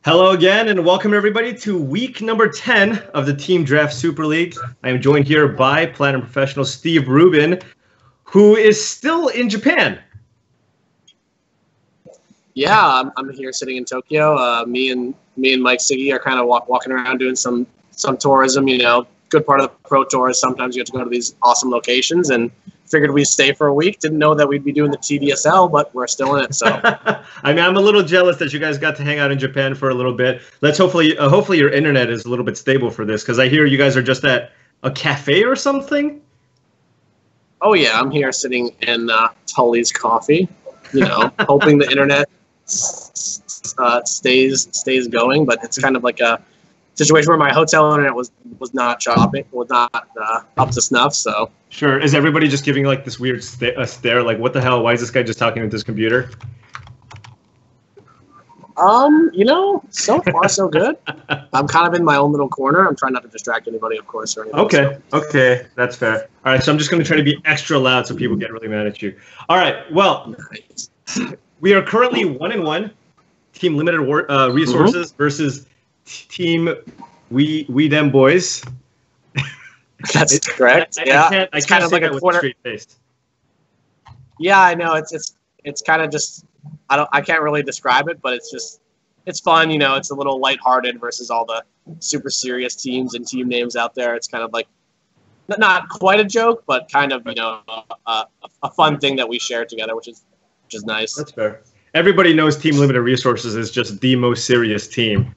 Hello again, and welcome everybody to week number 10 of the Team Draft Super League. I am joined here by Platinum Professional Steve Rubin, who is still in Japan. Yeah, I'm here sitting in Tokyo. Me and Mike Siggy are kind of walking around doing some tourism. You know, good part of the pro tour is sometimes you have to go to these awesome locations, and figured we'd stay for a week. Didn't know that we'd be doing the TDSL, but we're still in it. So, I mean, I'm a little jealous that you guys got to hang out in Japan for a little bit. Let's hopefully your internet is a little bit stable for this, because I hear you guys are just at a cafe or something. Oh yeah, I'm here sitting in Tully's Coffee. You know, hoping the internet stays going, but it's kind of like a situation where my hotel internet was not up to snuff. So sure, is everybody just giving like this weird stare, like what the hell? Why is this guy just talking with his computer? You know, so far so good. I'm kind of in my own little corner. I'm trying not to distract anybody, of course, or anything. Okay, that's fair. All right, so I'm just going to try to be extra loud so people get really mad at you. All right, well, nice. We are currently 1-1, Team Limited Resources versus Team Dem Boyz. That's correct. Yeah, I can't say like that with a straight face. Yeah, I know. It's kind of just I can't really describe it, but it's fun. You know, it's a little lighthearted versus all the super serious teams and team names out there. It's kind of like not quite a joke, but kind of a fun thing that we share together, which is nice. That's fair. Everybody knows Team Limited Resources is just the most serious team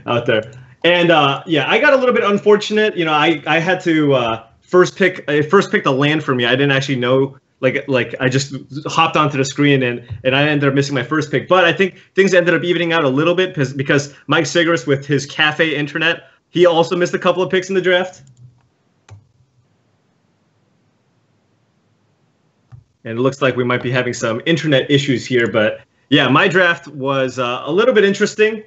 out there. And yeah, I got a little bit unfortunate. You know, I had to first pick the land for me. I didn't actually know. Like I just hopped onto the screen and I ended up missing my first pick. But I think things ended up evening out a little bit because Mike Sigris with his cafe internet, he also missed a couple of picks in the draft. And it looks like we might be having some internet issues here. But yeah, my draft was a little bit interesting.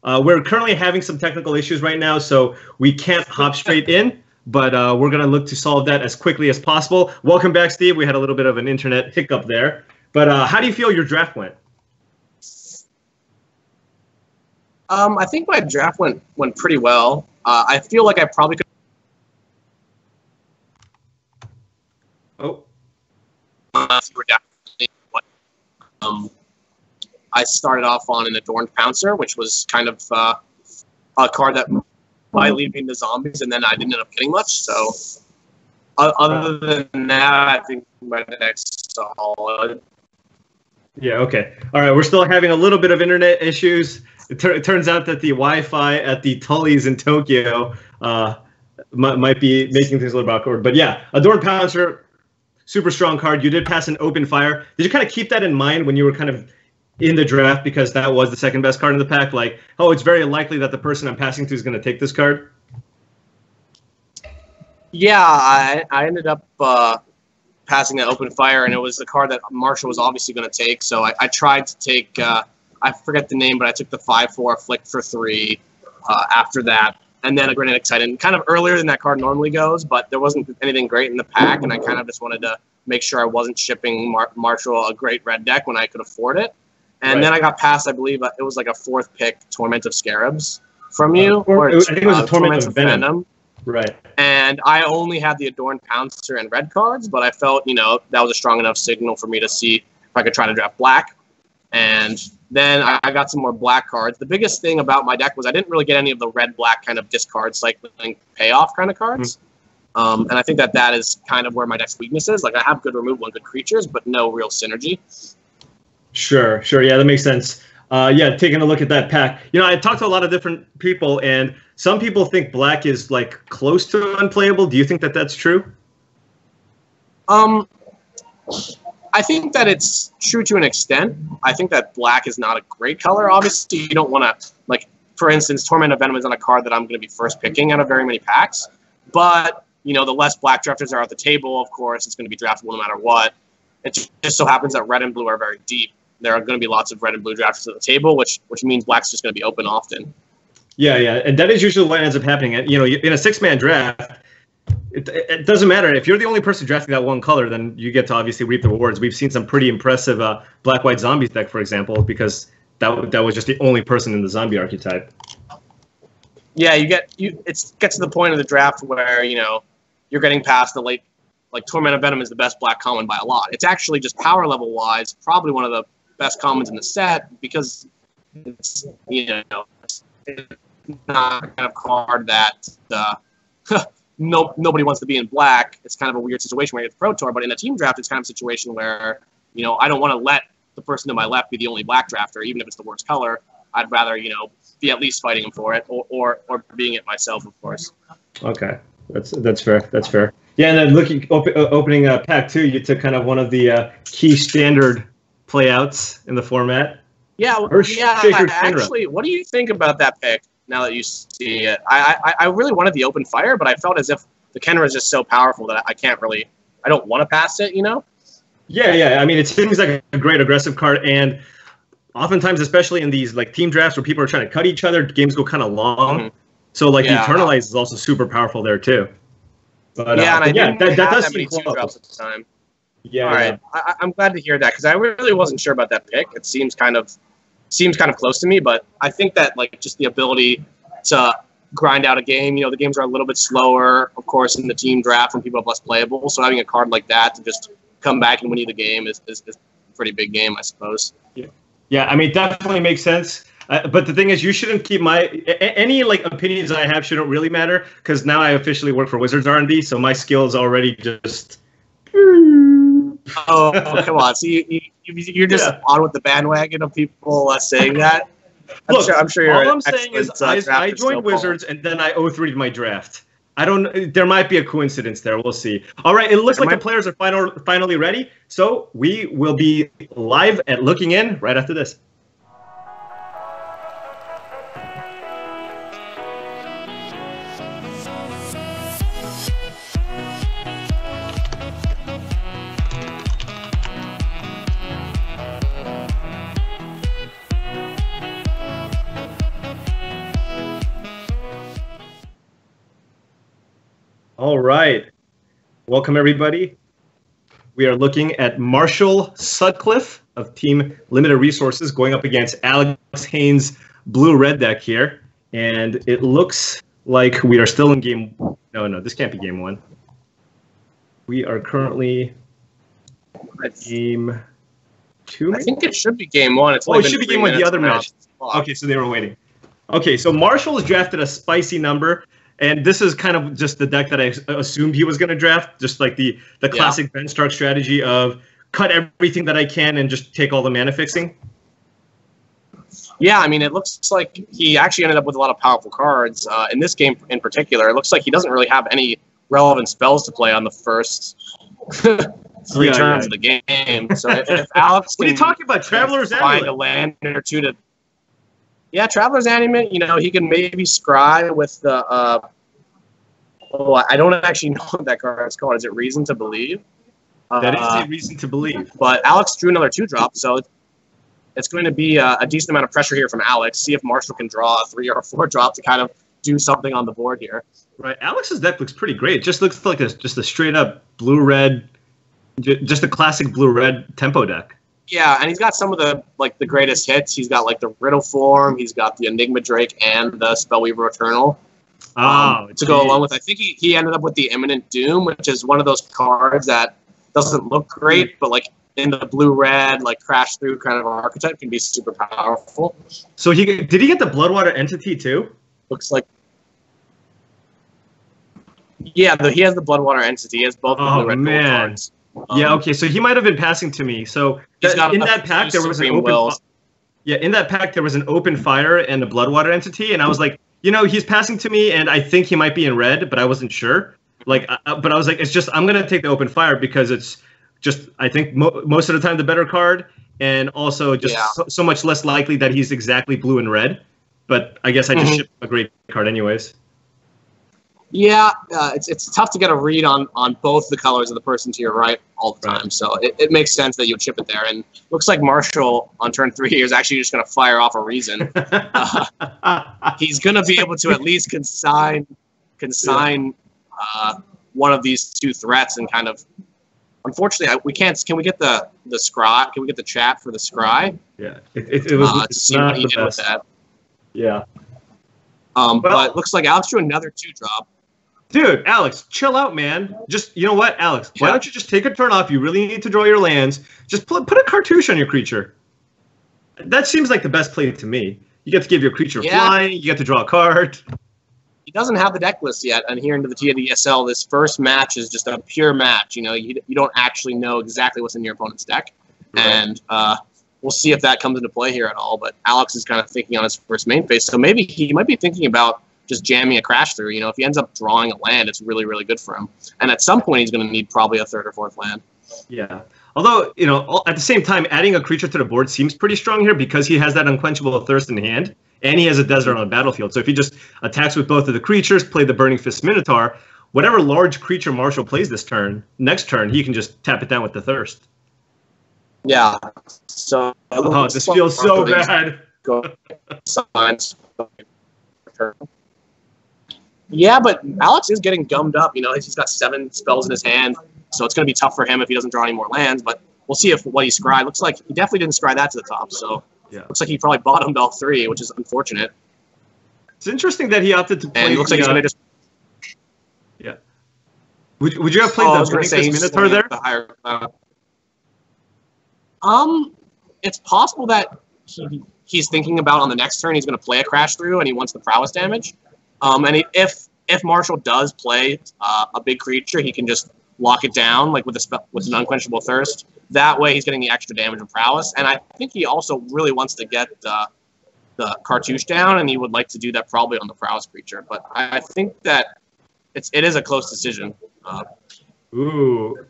We're currently having some technical issues right now, so we can't hop straight in. But we're going to look to solve that as quickly as possible. Welcome back, Steve. We had a little bit of an internet hiccup there. But how do you feel your draft went? I think my draft went pretty well. I feel like I probably could. Oh. I started off on an Adorned Pouncer, which was kind of a card that might lead me into zombies, and then I didn't end up getting much. So other than that, I think my deck's solid. Yeah, okay. All right, we're still having a little bit of internet issues. It turns out that the Wi-Fi at the Tully's in Tokyo might be making things a little awkward. But yeah, Adorned Pouncer, super strong card. You did pass an Open Fire. Did you kind of keep that in mind when you were kind of in the draft, because that was the second best card in the pack? Like, oh, it's very likely that the person I'm passing to is going to take this card? Yeah, I ended up passing an Open Fire, and it was the card that Marshall was obviously going to take. So I tried to take, I forget the name, but I took the 5/4 Flick for 3 after that. And then a Granitic Titan, kind of earlier than that card normally goes, but there wasn't anything great in the pack, and I kind of just wanted to make sure I wasn't shipping Marshall a great red deck when I could afford it. And then I got past, I believe, it was like a 4th pick, Torment of Scarabs from you. I think it was a Torment of Venom. Right. And I only had the Adorned Pouncer and red cards, but I felt, you know, that was a strong enough signal for me to see if I could try to draft black. And then I got some more black cards. The biggest thing about my deck was I didn't really get any of the red-black kind of discard cycling payoff kind of cards. And I think that is kind of where my deck's weakness is. Like, I have good removal and good creatures, but no real synergy. Sure. Yeah, that makes sense. Yeah, taking a look at that pack. You know, I talked to a lot of different people, and some people think black is, like, close to unplayable. Do you think that that's true? I think that it's true to an extent. I think that black is not a great color. Obviously, you don't want to, like, for instance, Torment of Venom is on a card that I'm going to be first picking out of very many packs. But, you know, the less black drafters are at the table, of course, it's going to be draftable no matter what. It just so happens that red and blue are very deep. There are going to be lots of red and blue drafters at the table, which means black's just going to be open often. Yeah, and that is usually what ends up happening. You know, in a 6-man draft, it doesn't matter. If you're the only person drafting that one color, then you get to obviously reap the rewards. We've seen some pretty impressive black-white zombies deck, for example, because that was just the only person in the zombie archetype. Yeah, it gets to the point of the draft where you're getting past the late, like Torment of Venom is the best black common by a lot. It's actually just power level wise, probably one of the best commons in the set because it's it's not the kind of card that nobody wants to be in black. It's kind of a weird situation where you get the Pro Tour, but in a team draft, it's kind of a situation where I don't want to let the person to my left be the only black drafter, even if it's the worst color. I'd rather be at least fighting him for it, or being it myself, of course. Okay, that's fair. That's fair. Yeah, and then opening pack 2, you took kind of one of the key standard playouts in the format. Yeah, actually, what do you think about that pick? Now that you see it, I really wanted the open fire, but I felt as if the Kenra is just so powerful that I don't want to pass it. Yeah. I mean, it seems like a great aggressive card, and oftentimes, especially in these like team drafts where people are trying to cut each other, games go kind of long. Mm-hmm. So the Eternalize is also super powerful there too. But, that does seem close. Drops at the time. Yeah. All right. I'm glad to hear that because I really wasn't sure about that pick. It seems kind of close to me, but I think that just the ability to grind out a game. The games are a little bit slower, of course, in the team draft when people have less playable. So having a card like that to just come back and win you the game is a pretty big game, I suppose. Yeah. I mean, it definitely makes sense. But the thing is, you shouldn't keep any opinions I have shouldn't really matter because now I officially work for Wizards R&D, so my skill is already just. Oh, come on! So you're just on with the bandwagon of people saying that. I'm sure you're. All I'm saying is, I joined Wizards and then I 0-3'd my draft. There might be a coincidence there. We'll see. All right, it looks like the players are finally ready, so we will be live at Looking In right after this. All right. Welcome, everybody. We are looking at Marshall Sutcliffe of Team Limited Resources going up against Alex Hayne's blue-red deck here. And it looks like we are still in game... No, this can't be game 1. We are currently game 2, maybe? I think it should be game 1. It should be game 1, the other match. Okay, so they were waiting. Okay, so Marshall has drafted a spicy number. And this is kind of just the deck that I assumed he was going to draft, just like the classic Ben Stark strategy of cut everything that I can and just take all the mana fixing. Yeah, I mean, it looks like he actually ended up with a lot of powerful cards. In this game in particular, it looks like he doesn't really have any relevant spells to play on the first 3 turns of the game. So if Alex what are you talking about? Traveler's Amulet? Find a land or two to... Yeah, Traveler's Amulet, he can maybe scry with the... I don't actually know what that card is called. Is it Reason to Believe? That is a Reason to Believe. But Alex drew another 2-drop, so it's going to be a decent amount of pressure here from Alex. See if Marshall can draw a 3 or a 4-drop to kind of do something on the board here. Right. Alex's deck looks pretty great. It just looks like just a straight-up blue-red, just a classic blue-red tempo deck. Yeah, and he's got some of the greatest hits. He's got the Riddle Form, he's got the Enigma Drake, and the Spellweaver Eternal to go along with. I think he ended up with the Imminent Doom, which is one of those cards that doesn't look great, but in the blue-red crash through kind of archetype can be super powerful. So did he get the Bloodwater Entity too? Looks like. Yeah, he has the Bloodwater Entity. He has both the blue-red cards. Yeah, okay, so he might have been passing to me. So in that pack there was an open fire and a Bloodwater Entity, and I was like, he's passing to me, and I think he might be in red, but I wasn't sure. But I was like, I'm gonna take the open fire because it's just I think most of the time the better card, and also just so much less likely that he's exactly blue and red. But I guess I just shipped a great card anyways. Yeah, it's tough to get a read on both the colors of the person to your right all the time. So it makes sense that you would chip it there. And looks like Marshall on turn 3 is actually just going to fire off a Reason. He's going to be able to at least consign one of these 2 threats and kind of Unfortunately, we can't. Can we get the scry? Can we get the chat for the scry? Yeah, it was to see what he did with that. Yeah. But it looks like Alex drew another 2-drop. Dude, Alex, chill out, man. Just, you know what, Alex? Why don't you just take a turn off? You really need to draw your lands. Just put a cartouche on your creature. That seems like the best play to me. You get to give your creature flying. You get to draw a card. He doesn't have the deck list yet, and here into the TDSL, this first match is just a pure match. You know, you don't actually know exactly what's in your opponent's deck, and we'll see if that comes into play here at all. But Alex is kind of thinking on his first main phase, so maybe he might be thinking about just jamming a crash through. You know, if he ends up drawing a land, it's really, really good for him. And at some point, he's going to need probably a 3rd or 4th land. Yeah. Although, you know, at the same time, adding a creature to the board seems pretty strong here because he has that Unquenchable Thirst in hand, and he has a Desert on the battlefield. So if he just attacks with both of the creatures, play the Burning Fist Minotaur, whatever large creature Marshall plays this turn, next turn, he can just tap it down with the Thirst. Yeah. So this feels so bad. Yeah, but Alex is getting gummed up. You know, he's got 7 spells in his hand, so it's going to be tough for him if he doesn't draw any more lands. But we'll see if what he scryed. Looks like he definitely didn't scry that to the top. So looks like he probably bottomed all 3, which is unfortunate. It's interesting that he opted to play. And it looks like he's going to just. Yeah. Would you have played the Burning Fist Minotaur there? It's possible that he's thinking about on the next turn he's going to play a crash through and he wants the prowess damage. And if Marshall does play a big creature, he can just lock it down like with an Unquenchable Thirst. That way, he's getting the extra damage and prowess. And I think he also really wants to get the cartouche down, and he would like to do that probably on the prowess creature. But I think that it is a close decision. Ooh.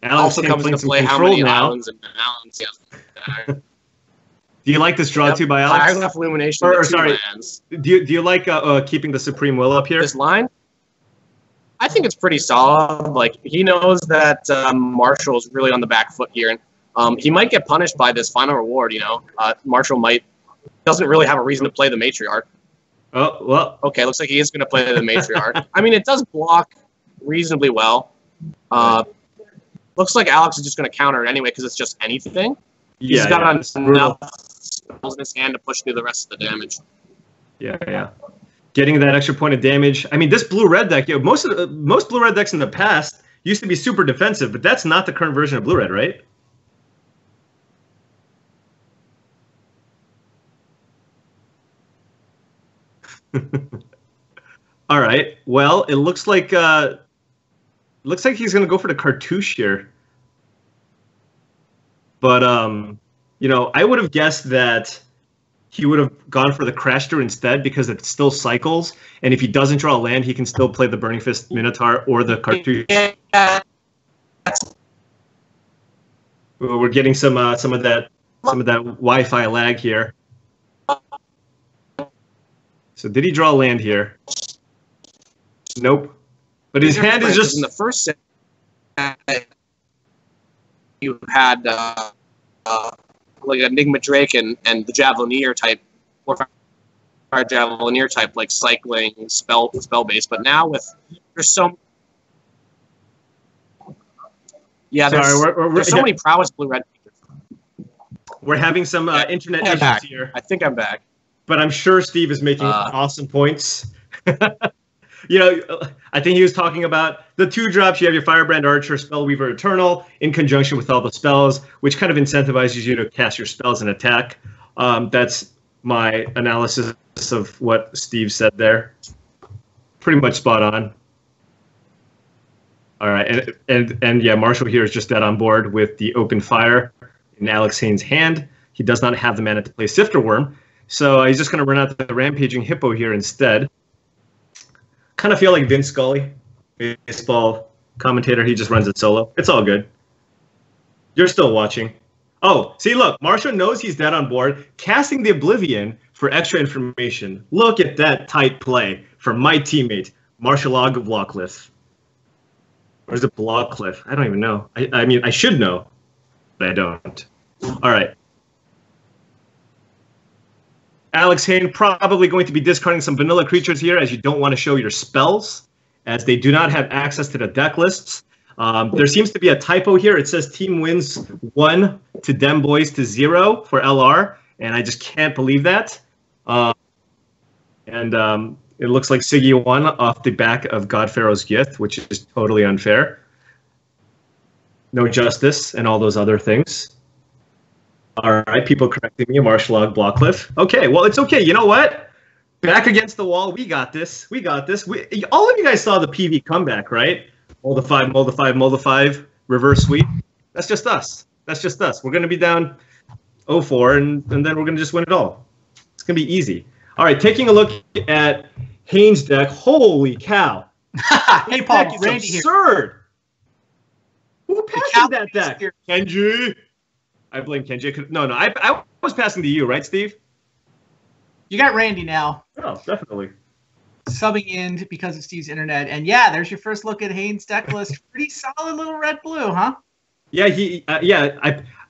Alex also comes into play how many islands and mountains he has. Do you like this draw too by Alex? Hieroglyph Illumination. Lands. Do you like keeping the Supreme Will up here? This line? I think it's pretty solid. Like, he knows that Marshall's really on the back foot here. And he might get punished by this final reward, you know. Marshall doesn't really have a reason to play the Matriarch. Oh, well. Okay, looks like he is going to play the Matriarch. I mean, it does block reasonably well. Looks like Alex is just going to counter it anyway because it's just anything. Yeah, he's got enough spells in his hand to push through the rest of the damage. Yeah. Getting that extra point of damage. I mean, this blue-red deck, most blue-red decks in the past used to be super defensive, but that's not the current version of blue-red, right? All right. Well, it looks like he's going to go for the cartouche here. But you know, I would have guessed that he would have gone for the crash through instead because it still cycles, and if he doesn't draw a land, he can still play the Burning Fist Minotaur or the cartouche. We're getting some of that Wi-Fi lag here. So did he draw a land here? Nope. But his hand is just in the first set. You had like Enigma Drake and the Javelineer type, or Javelineer type, like cycling spell base. But now there's so there's so many prowess blue-red features. We're having some internet issues here. I think I'm back. But I'm sure Steve is making awesome points. You know, I think he was talking about the 2-drops. You have your Firebrand Archer, Spellweaver Eternal, in conjunction with all the spells, which kind of incentivizes you to cast your spells and attack. That's my analysis of what Steve said there. Pretty much spot on. All right, and yeah, Marshall here is just dead on board with the Open Fire in Alex Hayne's hand. He does not have the mana to play Sifter Worm, so he's just going to run out the Rampaging Hippo here instead. Kind of feel like Vince Scully, baseball commentator. He just runs it solo. It's all good. You're still watching. Oh, see, look, Marshall knows he's dead on board, casting the Oblivion for extra information. Look at that tight play from my teammate, Marshall Blockcliff. Or is it Blockcliff? I don't even know. I mean, I should know, but I don't. All right. Alex Hayne probably going to be discarding some vanilla creatures here as you don't want to show your spells, as they do not have access to the deck lists. There seems to be a typo here. It says team wins 1 to Dem Boyz to 0 for LR, and I just can't believe that. It looks like Siggy won off the back of God Pharaoh's gift, which is totally unfair. No justice and all those other things. All right, people correcting me. Marshall Blockcliff. Okay, well, it's okay. You know what? Back against the wall. We got this. We got this. All of you guys saw the PV comeback, right? Mold the 5, mold the 5, mold the 5, reverse sweep. That's just us. That's just us. We're going to be down 0-4, and then we're going to just win it all. It's going to be easy. All right, taking a look at Hayne's deck. Holy cow. Hey, Paul, deck is Randy absurd. Here. Who passed that deck? Here. Kenji. I blame Kenji. No, I was passing to you, right, Steve? You got Randy now. Oh, definitely. Subbing in because of Steve's internet. And yeah, there's your first look at Hayne's deck list. Pretty solid little red-blue, huh? Yeah,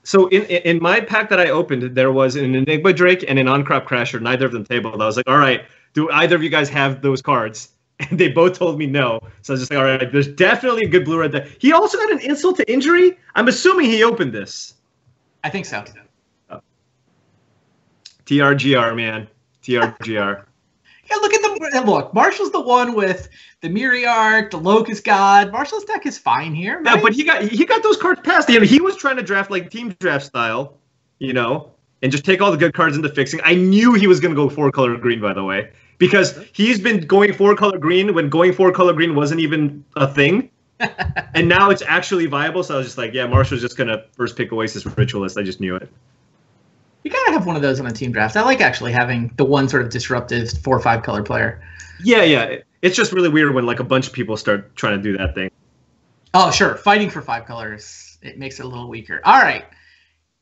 So in my pack that I opened, there was an Enigma Drake and an On-Crop Crasher, neither of them tabled. I was like, all right, do either of you guys have those cards? And they both told me no. So I was just like, all right, there's definitely a good blue-red deck. He also got an insult to injury. I'm assuming he opened this. I think so. Oh. TRGR, man. TRGR. Yeah, look, Marshall's the one with the Miriarch, the Locust God. Marshall's deck is fine here, right? Yeah, but he got those cards passed. He was trying to draft like team draft style, and just take all the good cards into fixing. I knew he was going to go 4-color green, by the way, because he's been going 4-color green when going 4-color green wasn't even a thing. And now it's actually viable, so I was just like, yeah, Marshall's just going to first pick Oasis Ritualist. I just knew it. You gotta have one of those on a team draft. I like actually having the one sort of disruptive 4 or 5 color player. Yeah. It's just really weird when like a bunch of people start trying to do that thing. Oh, sure. Fighting for 5 colors. It makes it a little weaker. All right.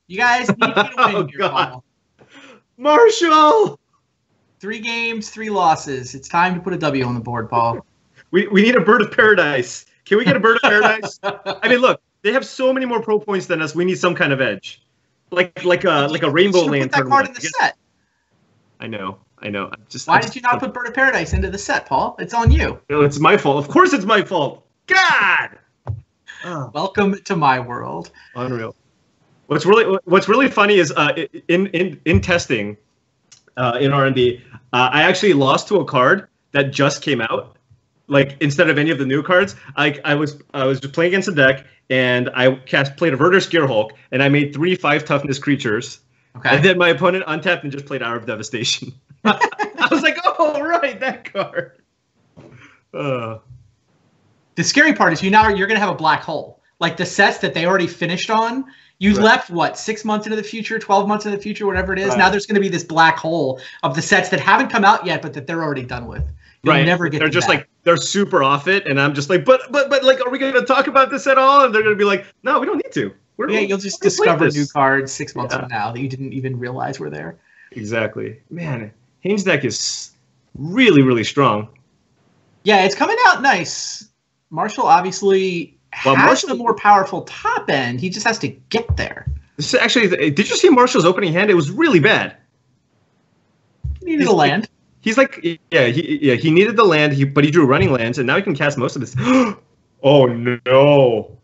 You guys need to win here, Paul. Marshall! 3 games, 3 losses. It's time to put a W on the board, Paul. We need a Bird of Paradise. Can we get a Bird of Paradise? I mean, look, they have so many more pro points than us. We need some kind of edge. Like a rainbow lantern. Put that card in the set. I know. Why did you not put Bird of Paradise into the set, Paul? It's on you. It's my fault. Of course, it's my fault. God. Welcome to my world. Unreal. What's really funny is in testing, in R&D, I actually lost to a card that just came out. Like instead of any of the new cards, I was just playing against a deck. And I played a Verter Scarehulk, and I made 3 5 toughness creatures. Okay. And then my opponent untapped and just played Hour of Devastation. I was like, oh, right, that card. The scary part is you're going to have a black hole. Like the sets that they already finished on, you left, 6 months into the future, 12 months into the future, whatever it is. Right. Now there's going to be this black hole of the sets that haven't come out yet, but that they're already done with. You'll never get. They're just like they're super off it, and I'm just like, but like, are we going to talk about this at all? And they're going to be like, no, we don't need to. You'll just discover new cards 6 months from now that you didn't even realize were there. Exactly, man. Hayne's deck is really, really strong. Yeah, it's coming out nice. Marshall obviously has the more powerful top end. He just has to get there. This is actually, did you see Marshall's opening hand? It was really bad. He needed a land. He's like, he needed the land, but he drew running lands, and now he can cast most of this. Oh, no.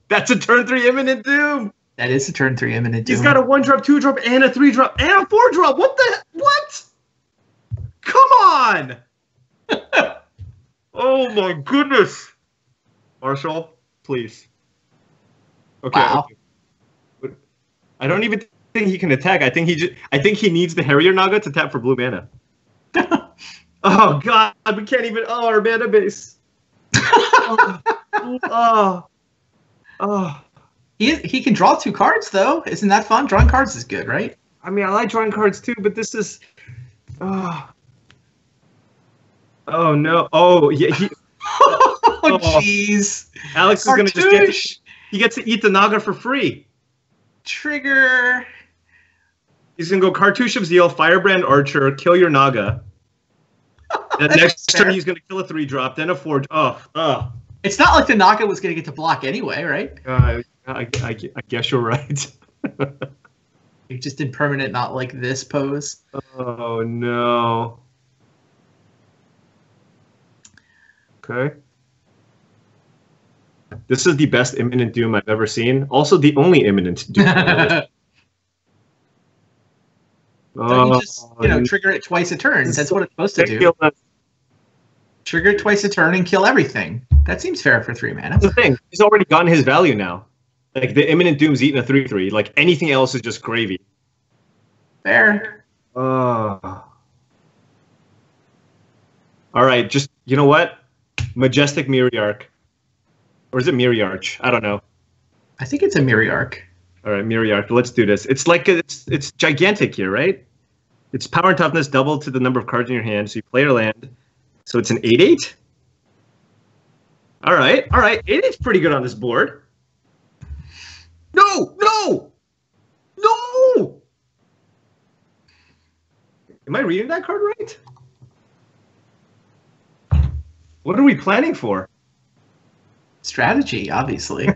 That's a turn 3 imminent doom. That is a turn 3 imminent doom. He's got a 1-drop, 2-drop, and a 3-drop, and a 4-drop. What? Come on. Oh, my goodness. Marshall, please. Okay. Wow. Okay. I don't even think he can attack. I think he needs the Harrier Naga to tap for blue mana. Oh God, we can't even. Oh, our mana base. He can draw 2 cards though. Isn't that fun? Drawing cards is good, right? I mean, I like drawing cards too, but this is. Oh no! Oh yeah. Oh jeez. Alex is gonna just he gets to eat the Naga for free. Trigger. He's going to go Cartouche of Zeal, Firebrand Archer, kill your Naga. Then next turn he's going to kill a 3-drop, then a 4. Oh. It's not like the Naga was going to get to block anyway, right? I guess you're right. You're just in permanent not like this pose. Oh, no. Okay. This is the best Imminent Doom I've ever seen. Also, the only Imminent Doom. Don't you just, trigger it twice a turn? That's what it's supposed to do. Trigger it twice a turn and kill everything. That seems fair for 3 mana. That's the thing. He's already gotten his value now. Like, the Imminent Doom's eating a 3/3. Like, anything else is just gravy. Fair. All right, just, you know what? Majestic Myriarch. Or is it Myriarch? I don't know. I think it's a Myriarch. All right, Myriarch. Let's do this. It's like it's gigantic here, right? It's power and toughness double to the number of cards in your hand. So you play your land. So it's an 8/8. All right. 8/8's pretty good on this board. No. Am I reading that card right? What are we planning for? Strategy, obviously.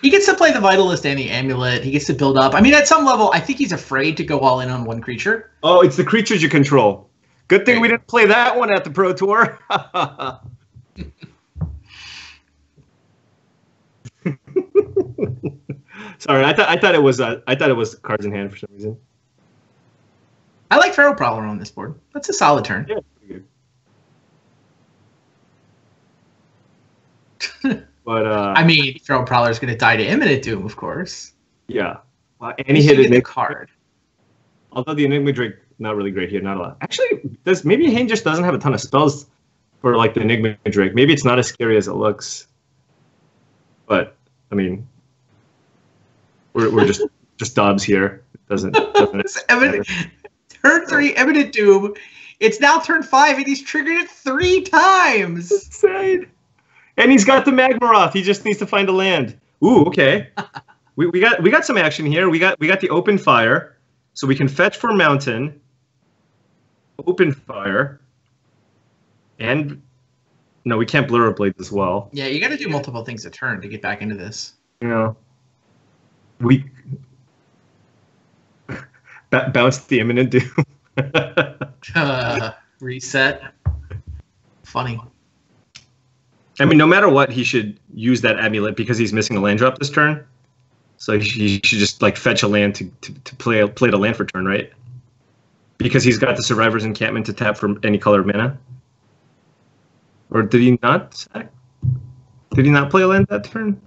He gets to play the Vitalist and the Amulet. He gets to build up. I mean, at some level, I think he's afraid to go all in on one creature. Oh, it's the creatures you control. Good thing we didn't play that one at the Pro Tour. Sorry, I thought it was cards in hand for some reason. I like Feral Prowler on this board. That's a solid turn. Yeah, pretty good. But I mean, Feral Prowler is going to die to Imminent Doom, of course. Yeah. And he hit it. The card. Although the Enigma Drake, not really great here, not a lot. Actually, maybe Hayne just doesn't have a ton of spells for like the Enigma Drake. Maybe it's not as scary as it looks. But I mean, we're just Dobbs here. It doesn't Turn 3, Imminent Doom. It's now turn 5, and he's triggered it 3 times. Insane. And he's got the Magmaroth. He just needs to find a land. Ooh, okay. we got some action here. We got the open fire, so we can fetch for mountain. Open fire, and no, we can't Blur Blades as well. Yeah, you got to do multiple things a turn to get back into this. We bounce the Imminent Doom. Reset. Funny. I mean, no matter what, he should use that amulet because he's missing a land drop this turn. So he should just like fetch a land to play the land for turn, right? Because he's got the Survivor's Encampment to tap for any color of mana. Or did he not? Did he not play a land that turn?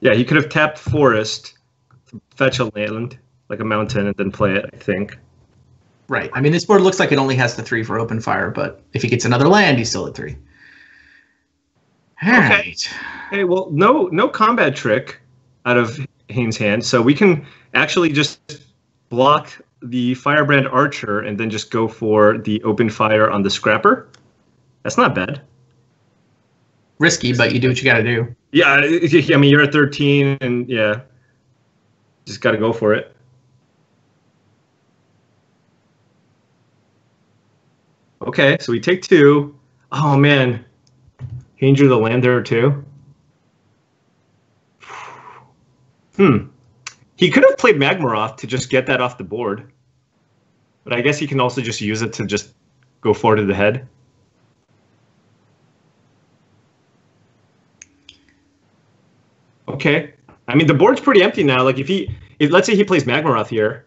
Yeah, he could have tapped Forest, fetch a land, like a mountain, and then play it, I think. Right. I mean, this board looks like it only has the 3 for open fire, but if he gets another land, he's still at 3. All right. Hey, well, no combat trick out of Hayne's hand, so we can actually just block the Firebrand Archer and then just go for the open fire on the Scrapper. That's not bad. Risky, but you do what you got to do. Yeah, I mean, you're at 13, and yeah, just got to go for it. Okay, so we take 2. Oh, man. Hayne drew the land there, too. He could have played Magmaroth to just get that off the board. But I guess he can also just use it to just go forward to the head. Okay. I mean, the board's pretty empty now. Like, let's say he plays Magmaroth here.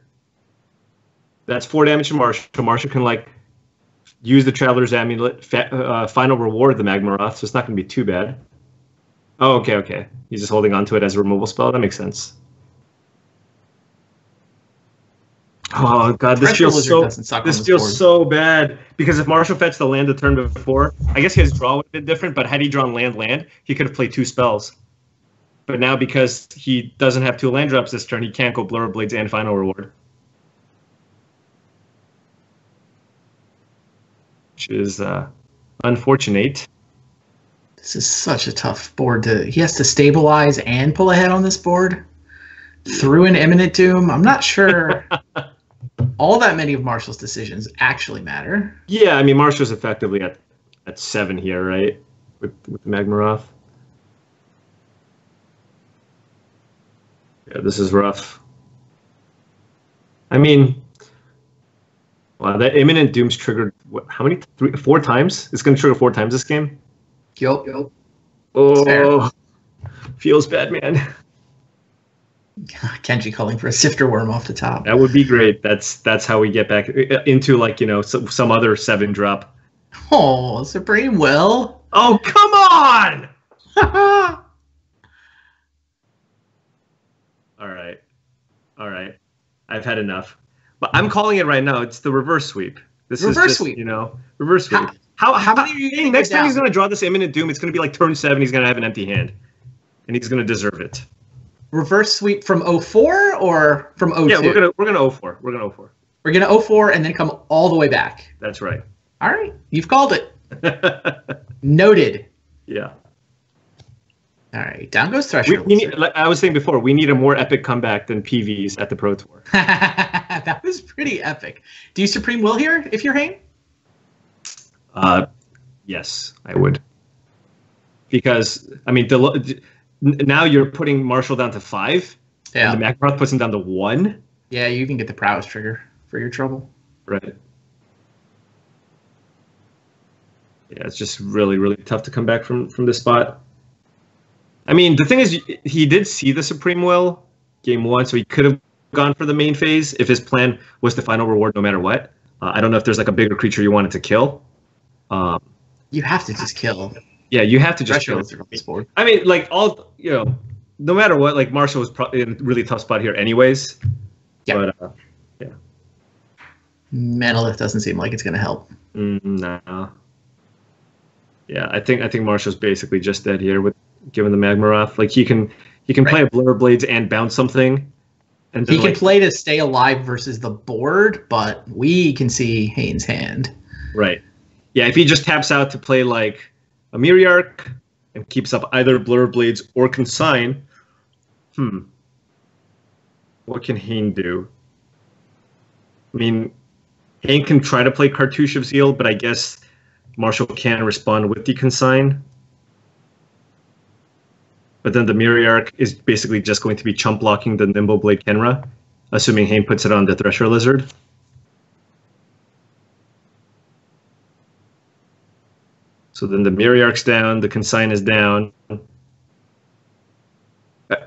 That's 4 damage to Marshall. Marshall can, like, use the Traveler's Amulet, final reward the Magmaroth, so it's not going to be too bad. Oh, okay. He's just holding on to it as a removal spell. That makes sense. Oh god, this feels so bad because if Marshall fetched the land the turn before, I guess his draw would have been different. But had he drawn land, he could have played 2 spells. But now because he doesn't have 2 land drops this turn, he can't go Blur Blades and final reward, which is unfortunate. This is such a tough board he has to stabilize and pull ahead on this board through an Imminent Doom. I'm not sure all that many of Marshall's decisions actually matter. Yeah, I mean, Marshall's effectively at 7 here, right? With Magmaroth. Yeah, this is rough. I mean, Wow, that imminent doom's triggered. How many? 4 times? It's going to trigger 4 times this game. Yup. Oh, feels bad, man. Kenji calling for a sifter worm off the top. That would be great. That's how we get back into like some other 7 drop. Oh, Supreme Will. Oh, come on! All right. I've had enough. But I'm calling it right now. It's the reverse sweep. This is just, sweep. Reverse sweep. How many are you gonna next go time down? he's going to draw this imminent doom, it's going to be like turn 7. He's going to have an empty hand, and he's going to deserve it. Reverse sweep from 04 or from 02? Yeah, we're gonna 04. We're gonna 04. We're gonna 04 and then come all the way back. That's right. All right, you've called it. Noted. Yeah. All right, down goes Thresher. We need, like I was saying before, we need a more epic comeback than PVs at the Pro Tour. That was pretty epic. Do you Supreme Will here if you're Hayne? Yes, I would. Because I mean, now you're putting Marshall down to 5. Yeah. And the Magmaroth puts him down to 1. Yeah, you can get the prowess trigger for your trouble. Right. Yeah, it's just really, really tough to come back from this spot. I mean, the thing is, he did see the Supreme Will game 1, so he could have gone for the main phase if his plan was the final reward no matter what. I don't know if there's like a bigger creature you wanted to kill. You have to just kill. Yeah, you have to just kill. I mean, like no matter what, like Marshall was probably in a really tough spot here anyways. Yeah. But, yeah. Manalith doesn't seem like it's going to help. No. Yeah, I think Marshall's basically just dead here with given the Magmaroth. Like he can play a Blur Blades and bounce something. And then, he can play to stay alive versus the board, but we can see Hayne's hand. Right. Yeah, if he just taps out to play like a Miriarch and keeps up either Blur Blades or Consign, what can Hayne do? I mean, Hayne can try to play Cartouche of Zeal, but I guess Marshall can respond with the Consign. But then the Miriarch is basically just going to be chump blocking the Nimble Blade Kenra, assuming Hayne puts it on the Thresher Lizard. So then the Miriarch's down, the Consign is down.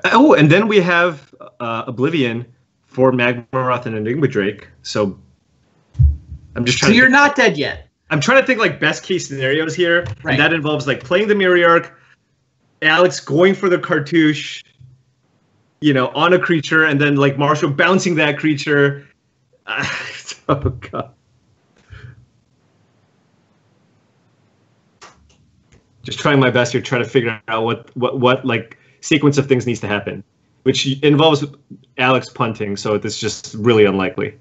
Oh, and then we have Oblivion for Magmaroth and Enigma Drake. So I'm just trying So you're not dead yet. I'm trying to think like best case scenarios here. Right. And that involves like playing the Miriarch, Alex going for the Cartouche, on a creature, and then like Marshall bouncing that creature. Oh god. Just trying my best here, trying to figure out what like sequence of things needs to happen, which involves Alex punting, so it's just really unlikely.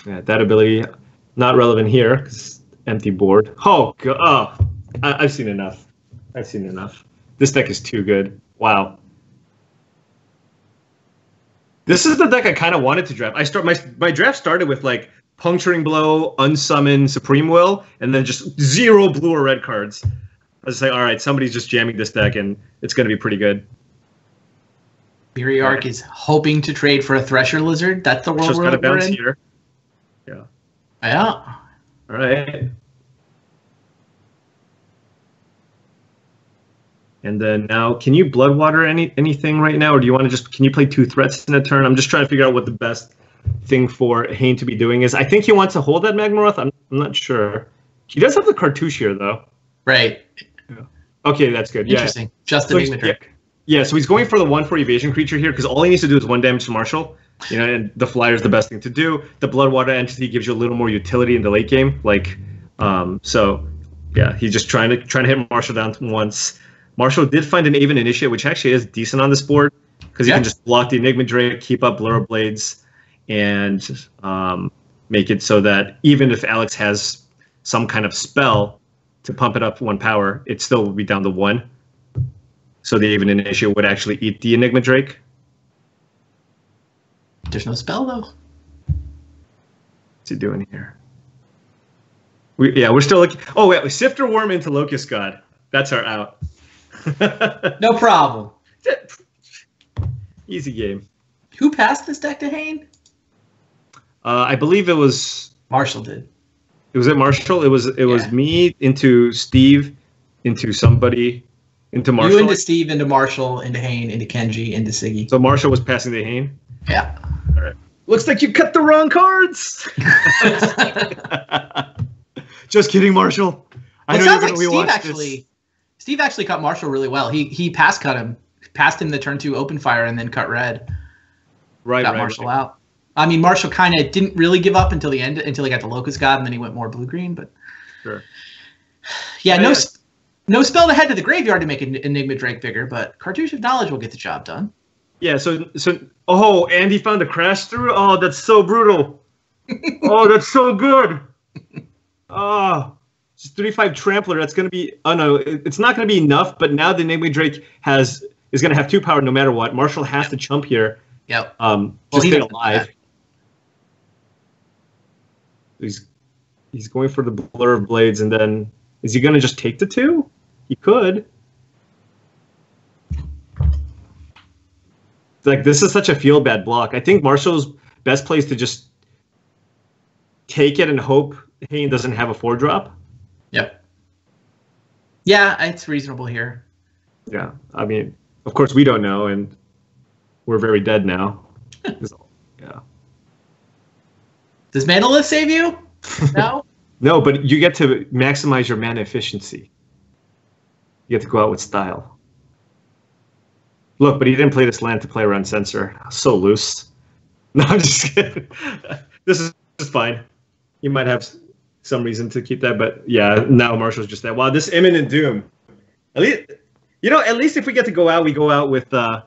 Yeah, that ability not relevant here because empty board. Oh god! Oh, I've seen enough. I've seen enough. This deck is too good. Wow. This is the deck I kind of wanted to draft. My draft started with like Puncturing Blow, Unsummon, Supreme Will, and then just 0 blue or red cards. I was like, all right, somebody's just jamming this deck, and it's going to be pretty good. Miriarch is hoping to trade for a Thresher Lizard. That's the world we're in. Here. Yeah. Yeah. All right. And then now, can you Bloodwater anything right now, or do you want to can you play 2 threats in a turn? I'm just trying to figure out what the best thing for Hayne to be doing is. I think he wants to hold that Magmaroth. I'm not sure. He does have the Cartouche here, though. Right. Yeah. Okay, that's good. Interesting. Yeah. Just the name of the Yeah, so he's going for the 1/4 evasion creature here because all he needs to do is 1 damage to Marshall. And the flyer is the best thing to do. The Bloodwater entity gives you a little more utility in the late game. So yeah, he's just trying to hit Marshall down once. Marshall did find an Aven Initiate, which actually is decent on this board because you can just block the Enigma Drake, keep up Blur Blades, and make it so that even if Alex has some kind of spell to pump it up 1 power, it still will be down to 1. So the Aven Initiate would actually eat the Enigma Drake. There's no spell, though. What's he doing here? We're still looking. Oh, wait, Sifter Worm into Locust God. That's our out. No problem. Easy game. Who passed this deck to Hayne? I believe it was Marshall did. It was at Marshall. It was me into Steve, into somebody, into Marshall. You into Steve, into Marshall, into Hayne, into Kenji, into Siggy. So Marshall was passing to Hayne. Yeah. All right. Looks like you cut the wrong cards. Just kidding, Marshall. It sounds like Steve actually cut Marshall really well. He passed him the turn 2 open fire and then cut red. Got Marshall out. I mean, Marshall kind of didn't really give up until the end, until he got the Locust God, and then he went more blue-green. But sure. Yeah, no spell to head to the graveyard to make Enigma Drake bigger, but Cartouche of Knowledge will get the job done. Yeah. So Andy found a crash through. Oh, that's so brutal. Oh, that's so good. Oh, just 3/5 Trampler. That's gonna be. Oh no, it's not gonna be enough. But now the Enigma Drake is gonna have 2 power no matter what. Marshall has to chump here. Yep. Just stay alive. He's going for the Blur of Blades, and then is he going to just take the 2? He could. Like, this is such a feel bad block. I think Marshall's best play is to just take it and hope Hayne doesn't have a 4-drop. Yep. Yeah, it's reasonable here. Yeah, I mean, of course we don't know, and we're very dead now. Yeah. Does Manalith save you? No? No, but you get to maximize your mana efficiency. You get to go out with style. Look, but he didn't play this land to play around Censor. So loose. No, I'm just kidding. This is fine. You might have some reason to keep that, but yeah, now Marshall's just that. Wow, this Imminent Doom. At least if we get to go out, we go out with, on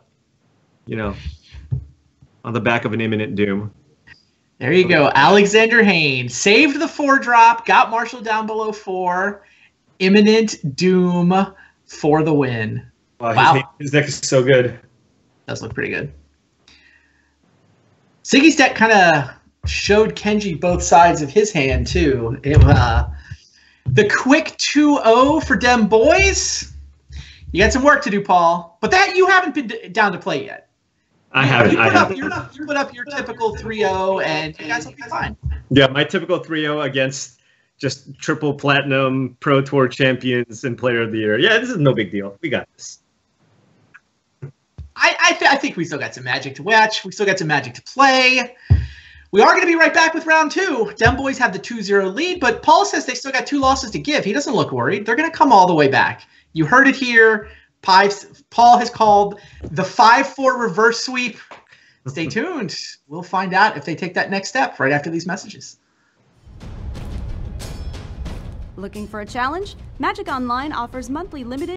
the back of an Imminent Doom. There you go. Alexander Hayne saved the 4-drop, got Marshall down below 4. Imminent Doom for the win. Wow. His deck is so good. Does look pretty good. Siggy's deck kind of showed Kenji both sides of his hand, too. The quick 2-0 for Dem Boyz. You got some work to do, Paul. But that you haven't been down to play yet. I haven't. You put up your typical 3-0, and you guys will be fine. Yeah, my typical 3-0 against just triple platinum Pro Tour champions and Player of the Year. Yeah, this is no big deal. We got this. I think we still got some Magic to watch. We still got some Magic to play. We are going to be right back with round 2. Dem Boyz have the 2-0 lead, but Paul says they still got 2 losses to give. He doesn't look worried. They're going to come all the way back. You heard it here. Paul has called the 5-4 reverse sweep. Stay tuned. We'll find out if they take that next step right after these messages. Looking for a challenge? Magic Online offers monthly limited